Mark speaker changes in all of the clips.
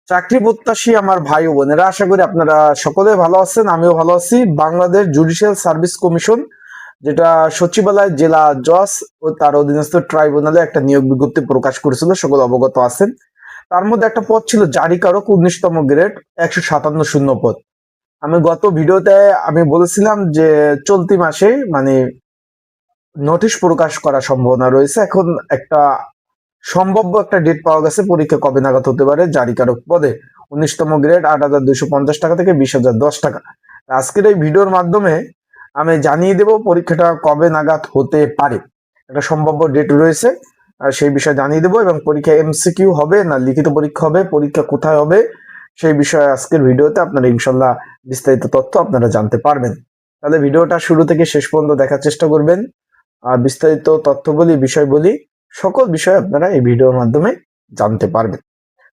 Speaker 1: চাকরি প্রত্যাশী আমার ভাই ও বোনেরা, আশা করি আপনারা সকলে ভালো আছেন। আমিও ভালো আছি। বাংলাদেশ জুডিশিয়াল সার্ভিস কমিশন, যেটা সচিবালয় জেলা জজ ও তার অধীনস্থ ট্রাইব্যুনালে একটা নিয়োগ বিজ্ঞপ্তি প্রকাশ করেছিল, সকলে অবগত আছেন। তার মধ্যে একটা পদ ছিল জারিকারক 19তম গ্রেড, 157 শূন্য পদ। আমি গত ভিডিওতে আমি বলেছিলাম যে চলতি মাসে মানে নোটিশ প্রকাশ করার সম্ভাবনা রয়েছে। এখন একটা সম্ভাব্য একটা ডেট পাওয়া গেছে, পরীক্ষা কবে নাগাদ হতে পারে। জারিকারক পদে 19তম গ্রেড 8,250 টাকা থেকে 20,010 টাকা। আজকের এই ভিডিওর মাধ্যমে আমি জানিয়ে দেব পরীক্ষাটা কবে নাগাদ হতে পারে। একটা সম্ভাব্য ডেট রয়েছে, আর সেই বিষয়ে জানিয়ে দেবো। এবং পরীক্ষা এমসিকিউ হবে না লিখিত পরীক্ষা হবে, পরীক্ষা কোথায় হবে সেই বিষয়ে আজকের ভিডিওতে আপনারা ইনশাল্লাহ বিস্তারিত তথ্য আপনারা জানতে পারবেন। তাহলে ভিডিওটা শুরু থেকে শেষ পর্যন্ত দেখার চেষ্টা করবেন। বিস্তারিত তথ্য বলি, বিষয় বলি, সকল বিষয় আপনারা এই ভিডিওর মাধ্যমে জানতে পারবেন।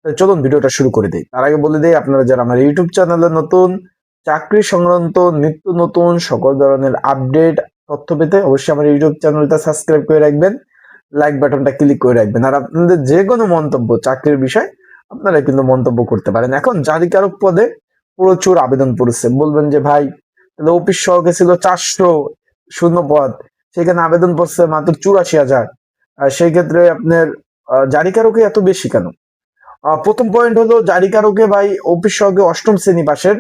Speaker 1: চলুন ভিডিওটা শুরু করে দিই। তার আগে বলে দিই, আপনারা যারা আমার ইউটিউব চ্যানেলে নতুন, চাকরি সংক্রান্ত নিত্য নতুন সকল ধরনের আপডেট তথ্য পেতে অবশ্যই আমার ইউটিউব চ্যানেলটা সাবস্ক্রাইব করে রাখবেন, লাইক বাটনটা ক্লিক করে রাখবেন। আর আপনাদের যে কোনো মন্তব্য চাকরির বিষয় আপনারা কিন্তু মন্তব্য করতে পারেন। এখন জারিকারক পদে প্রচুর আবেদন পড়েছে। বলবেন যে ভাই, তাহলে অফিস সহকে ছিল 400 শূন্য পদ, সেখানে আবেদন পড়ছে মাত্র 84,000। সেই ক্ষেত্রে আপনার জারিকারকে এত বেশি কেন? প্রথম পয়েন্ট হলো, জারিকারকে ভাই অফিস সহকে 8ম শ্রেণী পাশের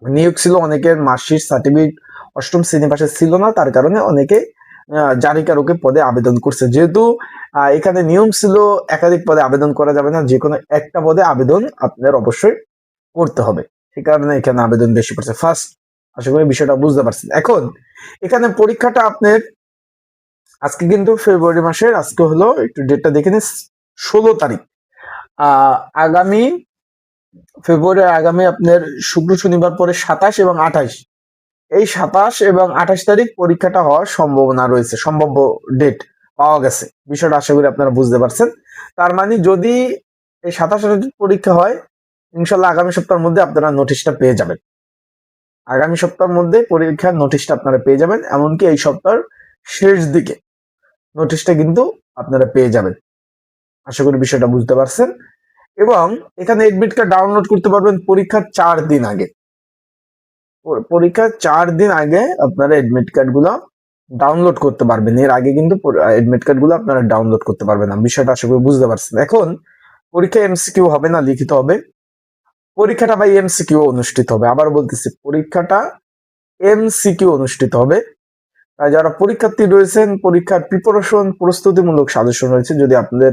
Speaker 1: নিয়োগ ছিল। অনেকের মার্কশিট সার্টিফিকেট 8ম শ্রেণী পাশের ছিল না, তার কারণে অনেকে জারিকারকে পদে আবেদন করছে। যেহেতু এখানে নিয়ম ছিল একাধিক পদে আবেদন করা যাবে না, যে কোনো একটা পদে আবেদন আপনার অবশ্যই করতে হবে, সেই কারণে এখানে আবেদন বেশি পড়ছে। ফার্স্ট, আশা করি বিষয়টা বুঝতে পারছেন। এখন এখানে পরীক্ষাটা আপনার আজকে কিন্তু ফেব্রুয়ারি মাসের, আজকে হলো একটু ডেটটা দেখে নিন, 16 তারিখ। আগামী ফেব্রুয়ারি আগামী আপনার শুক্র শনিবার পরে 27 এবং 28, এই 27 এবং 28 তারিখ পরীক্ষাটা হওয়ার সম্ভাবনা রয়েছে, সম্ভাব্য ডেট পাওয়া গেছে। বিষয়টা আশা করি আপনারা বুঝতে পারছেন। তার মানে যদি এই 27 পরীক্ষা হয়, ইনশাল্লাহ আগামী সপ্তাহের মধ্যে আপনারা নোটিশটা পেয়ে যাবেন। আগামী সপ্তাহের মধ্যে পরীক্ষার নোটিশটা আপনারা পেয়ে যাবেন, এমনকি এই সপ্তাহের শেষ দিকে নোটিশটা কিন্তু আপনারা পেয়ে যাবেন। আশা করি বিষয়টা বুঝতে পারছেন। এবং এখানে এডমিট কার্ড ডাউনলোড করতে পারবেন পরীক্ষার 4 দিন আগে। পরীক্ষার 4 দিন আগে আপনারা এডমিট কার্ড গুলো ডাউনলোড করতে পারবেন। এর আগে কিন্তু এডমিট কার্ড গুলো আপনারা ডাউনলোড করতে পারবেন না। বিষয়টা আশা করি বুঝতে পারছেন। এখন পরীক্ষা এমসিকিউ হবে না লিখিত হবে? পরীক্ষাটা ভাই এমসিকিউ অনুষ্ঠিত হবে। আবার বলতেছি, পরীক্ষাটা এমসিকিউ অনুষ্ঠিত হবে। যারা পরীক্ষার্থী রয়েছেন, পরীক্ষার প্রিপারেশন প্রস্তুতিমূলক সাজেশন রয়েছে, যদি আপনাদের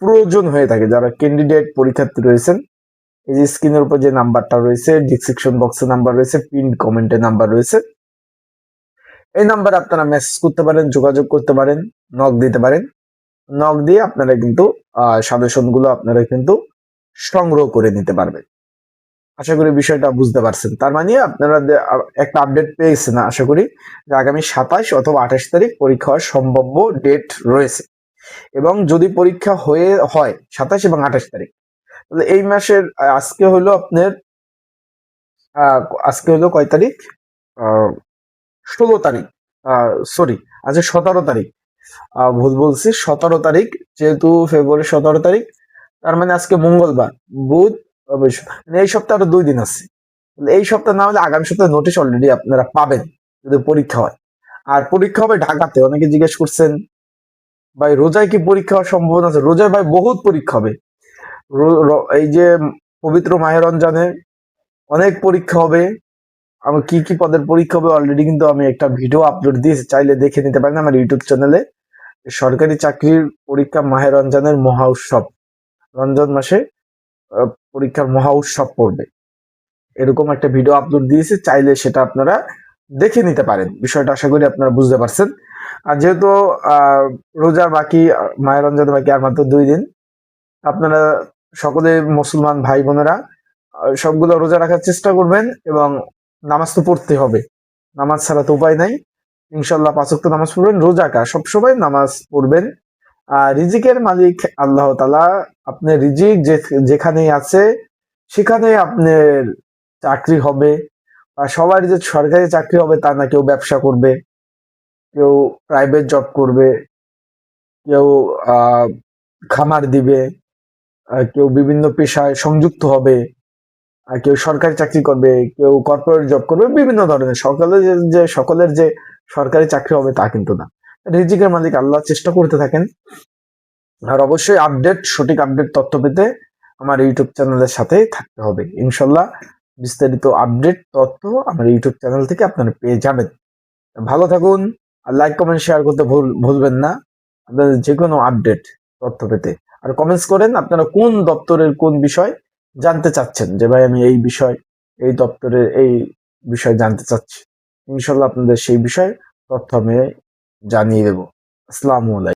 Speaker 1: প্রয়োজন হয়ে থাকে, যারা ক্যান্ডিডেট পরীক্ষার্থী রয়েছেন, এই যে স্ক্রিনের উপর যে নাম্বারটা রয়েছে, ডিসক্রিপশন বক্সে নাম্বার রয়েছে, পিন কমেন্টে নাম্বার রয়েছে, এই নাম্বারে আপনারা মেসেজ করতে পারেন, যোগাযোগ করতে পারেন, নক দিতে পারেন। নক দিয়ে আপনারা কিন্তু সাজেশন গুলো আপনারা কিন্তু সংগ্রহ করে নিতে পারবেন। আশা করি বিষয়টা বুঝতে পারছেন। তার মানে আপনারা একটা আপডেট পেয়েছেন আশা করি, যে আগামী 27 অথবা 28 তারিখ পরীক্ষা হওয়ার সম্ভাব্য ডেট রয়েছে। এবং যদি পরীক্ষা হয় 27 এবং 28 তারিখ, তাহলে এই মাসের আজকে হলো আপনার আজকে হলো কয় তারিখ? 16 তারিখ, সরি, আজকে 17 তারিখ। ভুল বলছি, 17 তারিখ। যেহেতু ফেব্রুয়ারি 17 তারিখ, তার মানে আজকে মঙ্গলবার, বুধ, এই সপ্তাহে আরো 2 দিন আছে। এই সপ্তাহ না হলে আগামী সপ্তাহে নোটিশ অলরেডি আপনারা পাবেন যদি পরীক্ষা হয়। আর পরীক্ষা হবে ঢাকাতে। অনেকে জিজ্ঞেস করছেন ভাই রোজায় কি পরীক্ষা হওয়ার সম্ভাবনা আছে? রোজায় ভাই বহুত পরীক্ষা হবে। এই যে পবিত্র মাহে রমজানে অনেক পরীক্ষা হবে। আমার কি কি পদের পরীক্ষা হবে অলরেডি কিন্তু আমি একটা ভিডিও আপলোড দিয়েছি, চাইলে দেখে নিতে পারেন আমার ইউটিউব চ্যানেলে। সরকারি চাকরির পরীক্ষা মাহে রমজানের মহা উৎসব, রমজান মাসে পরীক্ষার মহা উৎসব পড়বে, এরকম একটা ভিডিও আপলোড দিয়েছি, চাইলে সেটা আপনারা দেখে নিতে পারেন। বিষয়টা আশা করি আপনারা বুঝতে পারছেন। আর যেহেতু রোজা বাকি, মাহে রমজানের বাকি আর মাত্র 2 দিন, আপনারা সকলে মুসলমান ভাই বোনেরা সবগুলো রোজা রাখার চেষ্টা করবেন। এবং নামাজ তো পড়তে হবে, নামাজ ছাড়া তো উপায় নাই। ইনশাল্লাহ 5 ওয়াক্ত নামাজ পড়বেন, রোজাকার সবসময় নামাজ পড়বেন। রিজিকের মালিক আল্লাহ তাআলা। আপনার রিজিক যেখানেই আছে সেখানে আপনার চাকরি হবে। আর সবার যে সরকারি চাকরি হবে তা না, কেউ ব্যবসা করবে, কেউ প্রাইভেট জব করবে, কেউ খামার দিবে, কেউ বিভিন্ন পেশায় সংযুক্ত হবে, কেউ সরকারি চাকরি করবে, কেউ কর্পোরেট জব করবে, বিভিন্ন ধরনের। সকলের যে সরকারি চাকরি হবে তা কিন্তু না। রিজিকের মালিক আল্লাহ, চেষ্টা করতে থাকেন। আর অবশ্যই সঠিক আপডেট তথ্য পেতে আমার ইউটিউব চ্যানেলের সাথেই থাকতে হবে। ইনশাল্লাহ বিস্তারিত আপডেট তথ্য আমার ইউটিউব চ্যানেল থেকে আপনারা পেয়ে যাবেন। ভালো থাকুন, আর লাইক কমেন্ট শেয়ার করতে ভুলবেন না আপনাদের যে কোনো আপডেট তথ্য পেতে। আর কমেন্টস করেন আপনারা কোন দপ্তরের কোন বিষয় জানতে চাচ্ছেন, যে ভাই আমি এই বিষয়, এই দপ্তরের এই বিষয় জানতে চাচ্ছি। ইনশাল্লাহ আপনাদের সেই বিষয় তথ্য আমি জানিয়ে দেবো। আসসালামু আলাইকুম।